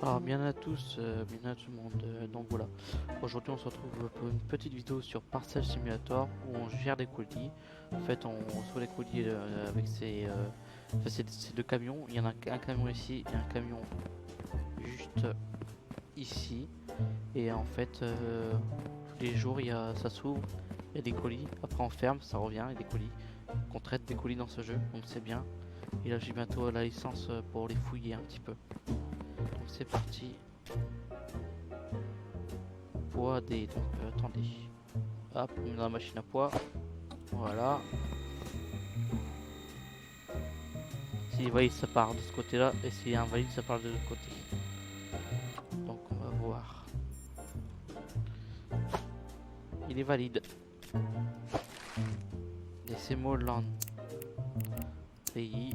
Alors bien à tous, bien à tout le monde. Donc voilà, aujourd'hui on se retrouve pour une petite vidéo sur Parcel Simulator où on gère des colis. En fait, on reçoit les colis avec enfin, c'est deux camions. Il y en a un camion ici et un camion juste ici. Et en fait, tous les jours ça s'ouvre, il y a des colis. Après on ferme, ça revient, il y a des colis. On traite des colis dans ce jeu, donc c'est bien. Et là j'ai bientôt la licence pour les fouiller un petit peu. Donc c'est parti. Poids des. Donc attendez. Hop, on met dans la machine à poids. Voilà. S'il est valide, ça part de ce côté-là. Et s'il est invalide, ça part de l'autre côté. Donc on va voir. Il est valide. Laissez-moi land. Pays.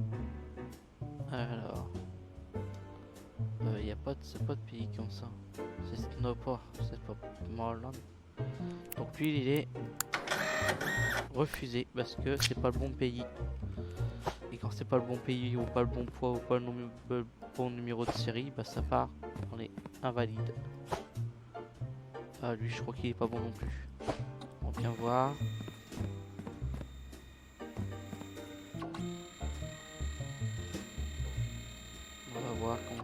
Alors. Y a pas de, c'est pas de pays comme ça. C'est non pas. C'est pas Morland. Donc lui, il est refusé parce que c'est pas le bon pays. Et quand c'est pas le bon pays ou pas le bon poids ou pas le bon numéro de série, bah ça part, on est invalide. Ah lui je crois qu'il est pas bon non plus. On vient voir. On va voir comment.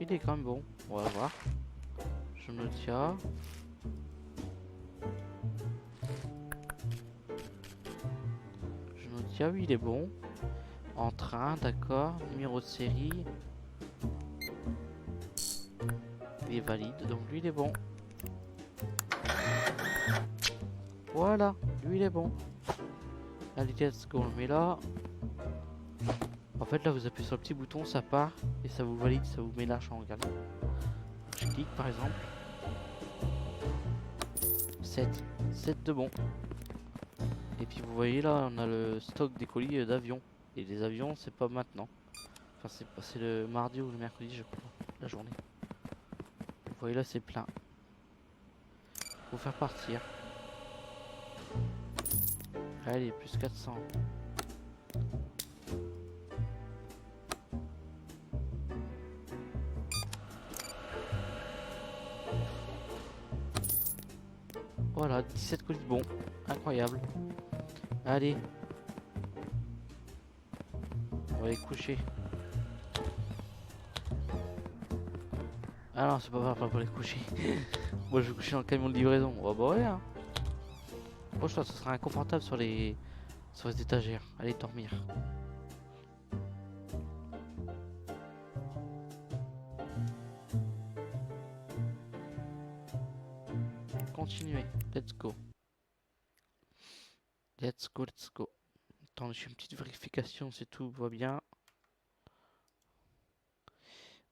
Il est quand même bon. On va voir. Je me tiens. Je me tiens, oui il est bon. En train, d'accord. Numéro de série. Il est valide, donc lui il est bon. Voilà, lui il est bon. Allez, let's go, on le met là. En fait, là vous appuyez sur le petit bouton, ça part et ça vous valide, ça vous met l'argent. Regardez. Je clique par exemple. 7 de bon. Et puis vous voyez là, on a le stock des colis d'avions. Et les avions, c'est pas maintenant. Enfin, c'est le mardi ou le mercredi, je crois, la journée. Vous voyez là, c'est plein. Faut faire partir. Allez, plus 400. Voilà, 17 colis de bon. Incroyable. Allez. On va aller coucher. Ah non, c'est pas grave, pas pour les coucher. Moi, je vais coucher dans le camion de livraison. Oh bah ouais, hein. Moi, je pense que ce sera inconfortable sur les étagères. Allez dormir. Continuez. Let's go. Let's go, let's go. Attends, je fais une petite vérification si tout va bien.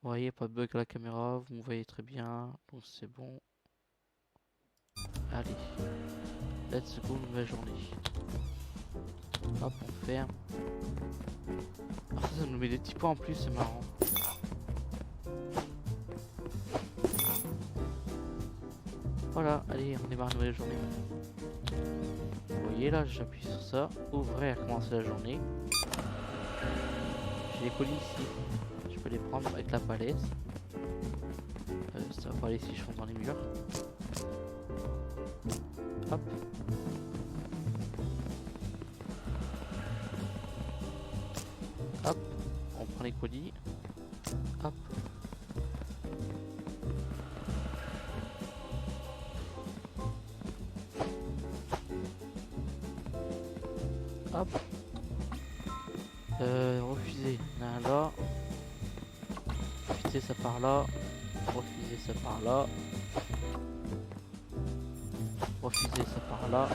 Vous voyez, pas de bug à la caméra, vous me voyez très bien, donc c'est bon. Allez, let's go, nouvelle journée. Hop, on ferme. Ah, ça nous met des petits points en plus, c'est marrant. Voilà, allez, on démarre une nouvelle journée. Vous voyez là, j'appuie sur ça, ouvrir, commencer la journée. J'ai les colis ici, je peux les prendre avec la palette. Ça va pas aller si je fonce dans les murs. Hop. Hop, on prend les colis. Hop. Hop. Refuser. Là. Refuser, ça part là. Refuser, ça part là. Refuser, ça part là.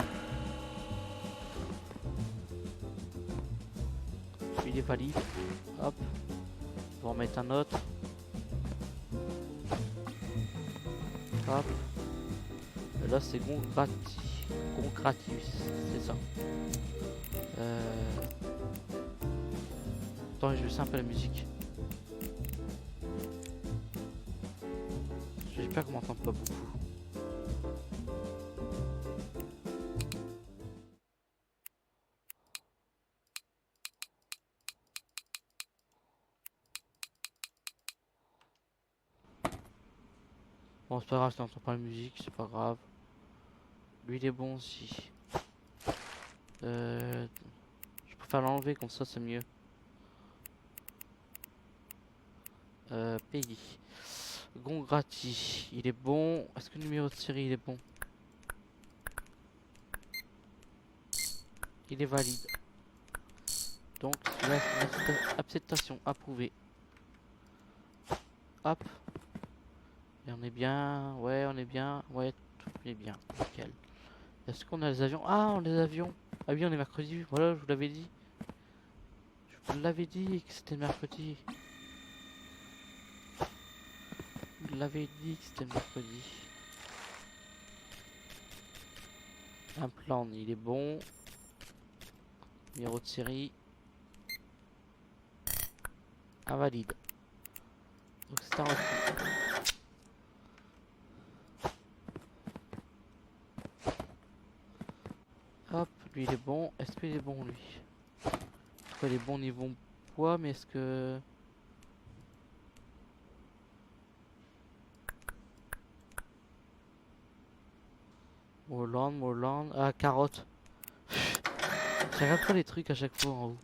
Il est valide. Hop. On va en mettre un autre. Hop. Et là, c'est Gratius. C'est ça. Attends, je vais un peu la musique. J'espère qu'on m'entend pas beaucoup. Bon, c'est pas grave si t'entends pas la musique, c'est pas grave. Lui, il est bon aussi. Je préfère l'enlever, comme ça, c'est mieux. Pays. Gongrati, il est bon. Est-ce que le numéro de série, il est bon? Il est valide. Donc, celui-là, c'est une acceptation approuvée. Hop. Et on est bien. Ouais, on est bien. Ouais, tout est bien. Nickel. Est-ce qu'on a les avions? Ah, on a les avions. Ah oui, on est mercredi. Voilà, je vous l'avais dit. Je vous l'avais dit que c'était mercredi. Je vous l'avais dit que c'était mercredi. Un plan, il est bon. Numéro de série. Invalide. Donc c'est un refus. Hop, lui il est bon. Est-ce qu'il est bon lui? Il est bon niveau poids, mais est-ce que... Moreland. Ah, carotte. J'arrête pas les trucs à chaque fois en haut.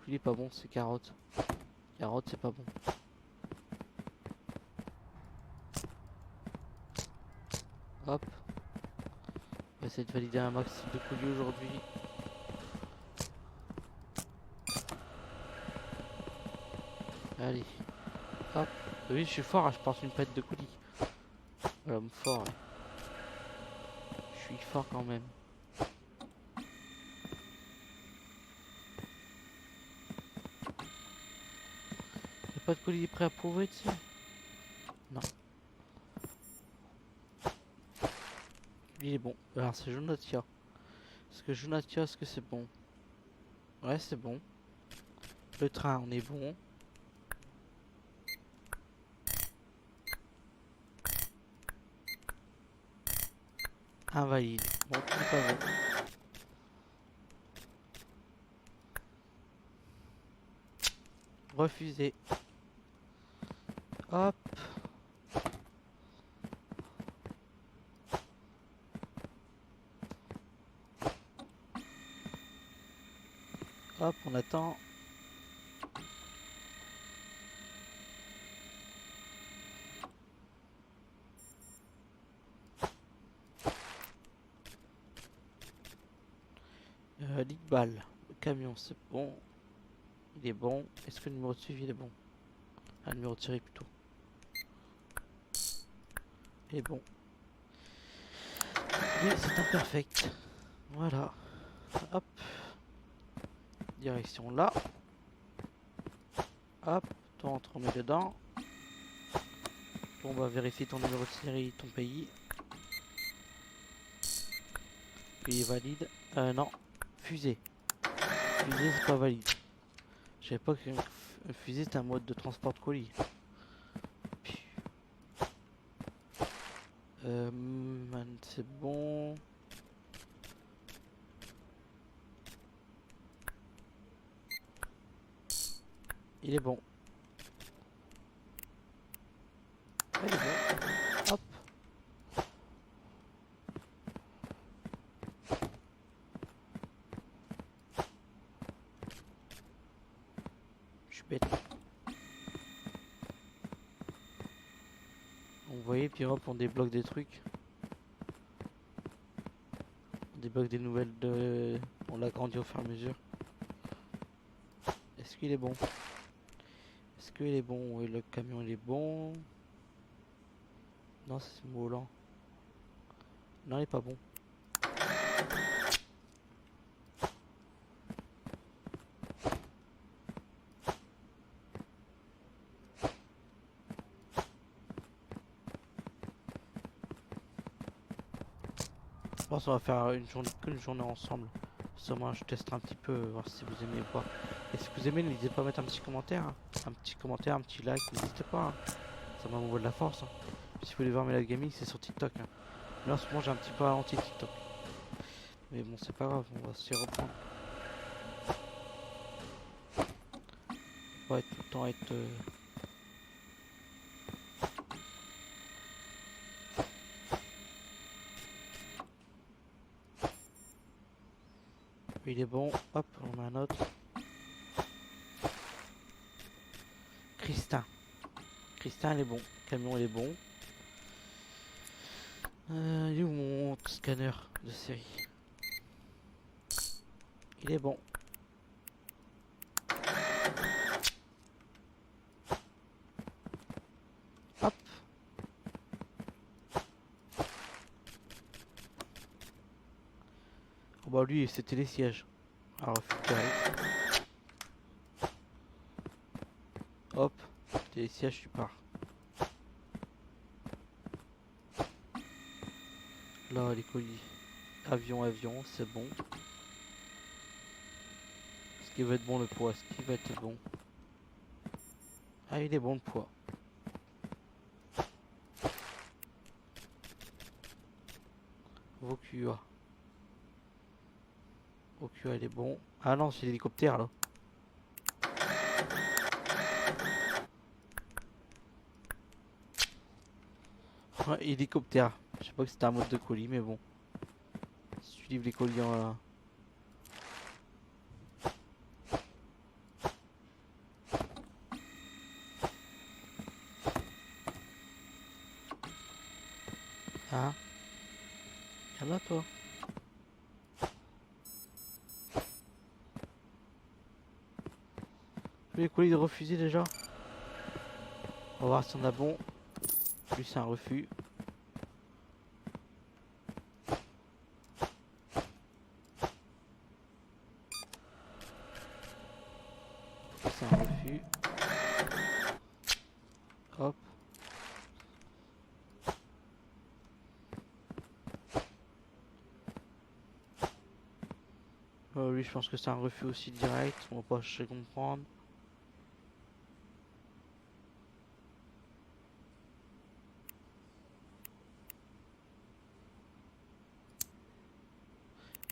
Lui il est pas bon, c'est carotte. Carotte, c'est pas bon. Hop. On va essayer de valider un max de colis aujourd'hui. Allez. Hop. Oui, je suis fort, hein, je porte une palette de colis. L'homme fort. Là. Je suis fort quand même. Y'a pas de colis prêt à prouver dessus? Non. Lui il est bon. Alors c'est Jonatia. Est-ce que Jonatia, est-ce que c'est bon? Ouais, c'est bon. Le train, on est bon. Invalide. Bon, c'est pas bon. Refusé. Hop. Hop, on attend. Ligbal. Le camion, c'est bon. Il est bon. Est-ce que le numéro de suivi il est bon? Ah, le numéro de série plutôt. Il est bon. Et c'est imperfect. Voilà. Hop. Direction là. Hop. Toi, on te remet dedans. Bon, on va vérifier ton numéro de série, ton pays. Pays valide. Non. Fusée. Fusée, c'est pas valide. Je savais pas qu'une fusée c'était un mode de transport de colis. C'est bon. Il est bon. Il est bon. Hop. Je suis bête. Vous voyez, puis hop, on débloque des trucs. On débloque des nouvelles de... On l'agrandit au fur et à mesure. Est-ce qu'il est bon? Est-ce qu'il est bon? Oui, le camion il est bon. Non, c'est Molan. Non, il est pas bon. Je pense qu'on va faire qu'une journée ensemble. Seulement, je testerai un petit peu, voir si vous aimez ou pas. Et si vous aimez, n'hésitez pas à mettre un petit commentaire. Hein. Un petit commentaire, un petit like, n'hésitez pas. Hein. Ça m'envoie de la force. Hein. Si vous voulez voir mes live gaming, c'est sur TikTok. Hein. Là, en ce moment, j'ai un petit peu ralenti TikTok. Mais bon, c'est pas grave, on va s'y reprendre. On va tout le temps être... il est bon. Hop, on met un autre. Christin. Christin, il est bon. Camion, il est bon. Il est où mon scanner de série? Il est bon. Hop. Oh bah lui, c'était les sièges. Alors, hop. Les sièges, tu pars. Là, les colis. Avion, avion, c'est bon. Est-ce qu'il va être bon le poids? Est-ce qu'il va être bon? Ah, il est bon le poids. Vokua. Vokua, il est bon. Ah non, c'est l'hélicoptère là. Ouais, hélicoptère. Je sais pas que c'était un mode de colis, mais bon. Si tu livres les colis en. Ah. Viens là, toi. Tous les colis de refusés déjà. On va voir si on a bon. Lui, c'est un refus. C'est un refus. Hop. Lui, je pense que c'est un refus aussi direct. On va pas chercher à comprendre.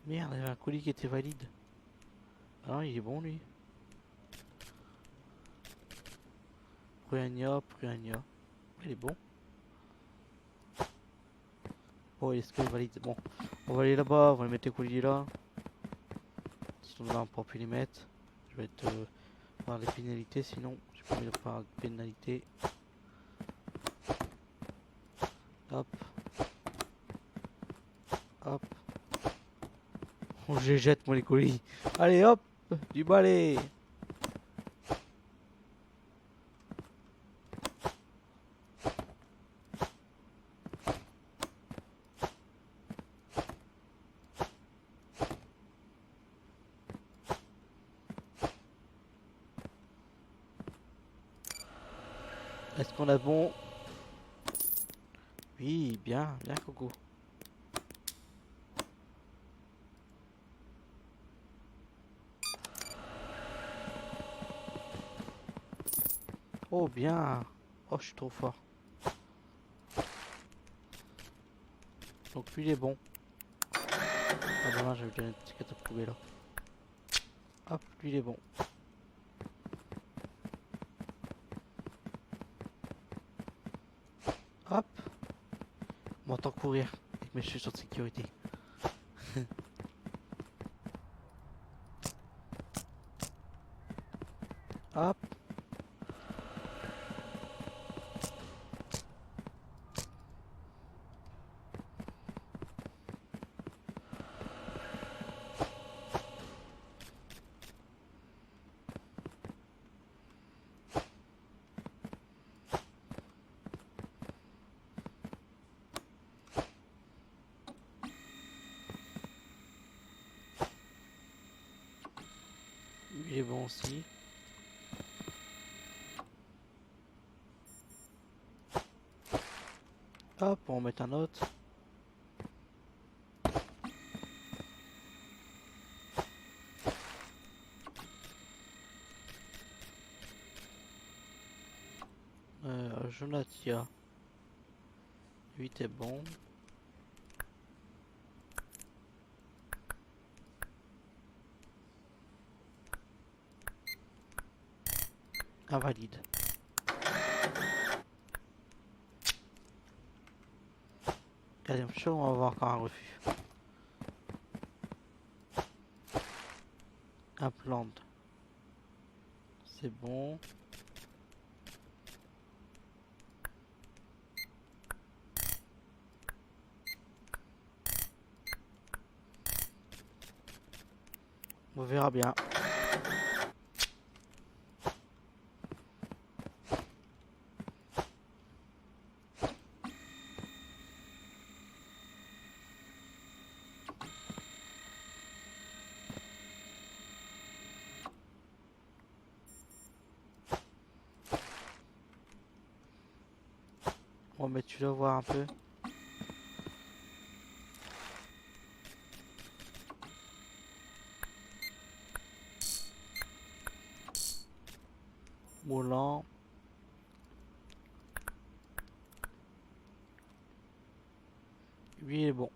Merde, il y avait un colis qui était valide. Ah, il est bon lui. Pruania, Pruania. Il est bon. Oh, est-ce qu'il est valide? Bon, on va aller là-bas, on va mettre les colis là. Sinon, là, on pourra plus les mettre. Je vais être par les pénalités, sinon, je peux mettre par pénalité. Hop. Hop. Oh, je les jette, moi, les colis. Allez, hop, du balai. Est-ce qu'on a bon? Oui, bien, bien, Coco. Oh, bien. Oh, je suis trop fort. Donc, lui, il est bon. Ah, dommage, j'avais déjà une petite catapoubée là. Hop, lui, il est bon. Hop. On m'entend courir avec mes chaussures de sécurité. Hop. Il est bon aussi. Hop, on va en mettre un autre. Jonatia. 8 est bon. Invalide. Allez, on va avoir encore un refus. Implant. C'est bon. On verra bien. Bon, mais tu dois voir un peu. Moulant. Lui il est bon.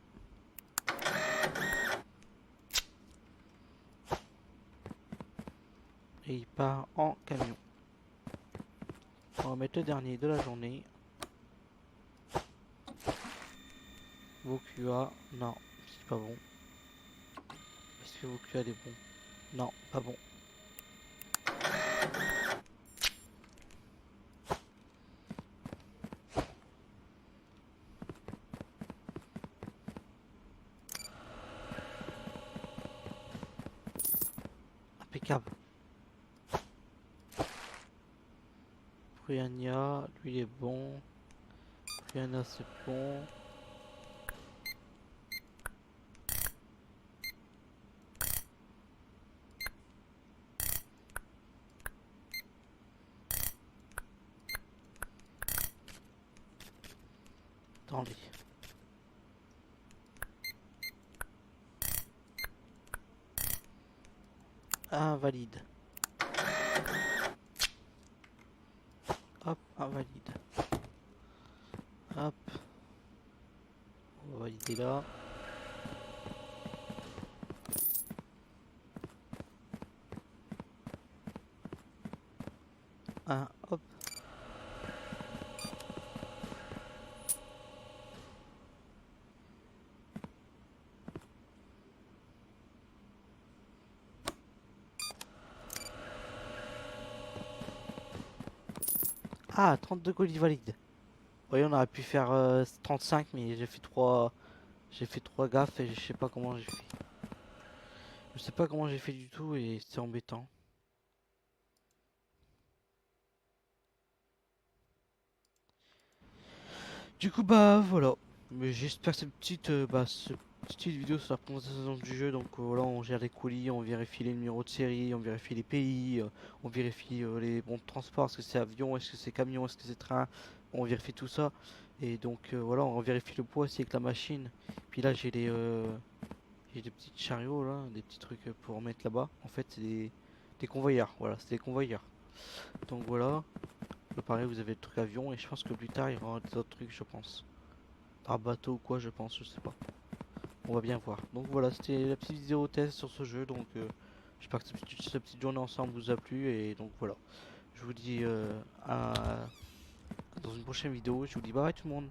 Et il part en camion. On va mettre le dernier de la journée. Vokua, non, c'est pas bon. Est-ce que Vokua est bon? Non, pas bon. Impeccable. Priania, lui il est bon. Priana c'est bon. Attendez. Invalide. Hop, invalide. Hop. On va valider là. Hop. Ah, 32 colis valides. Oui, on aurait pu faire 35, mais j'ai fait trois gaffes et je sais pas comment j'ai fait. Je sais pas comment j'ai fait du tout et c'est embêtant. Du coup, bah voilà. Mais j'espère que cette petite vidéo sur la présentation du jeu. Donc voilà, on gère les colis, on vérifie les numéros de série, on vérifie les pays, on vérifie les bons de transport. Est-ce que c'est avion, est-ce que c'est camion, est-ce que c'est train? On vérifie tout ça. Et donc voilà, on vérifie le poids aussi avec la machine. Puis là, j'ai des petits chariots là, des petits trucs pour mettre là-bas. En fait, c'est des convoyeurs. Voilà, c'est des convoyeurs. Donc voilà. Pareil, vous avez le truc avion et je pense que plus tard il y aura des autres trucs, je pense. Un bateau ou quoi, je pense, je sais pas. On va bien voir. Donc voilà, c'était la petite vidéo test sur ce jeu. Donc j'espère que cette petite journée ensemble vous a plu. Et donc voilà, je vous dis dans une prochaine vidéo. Je vous dis bye bye tout le monde.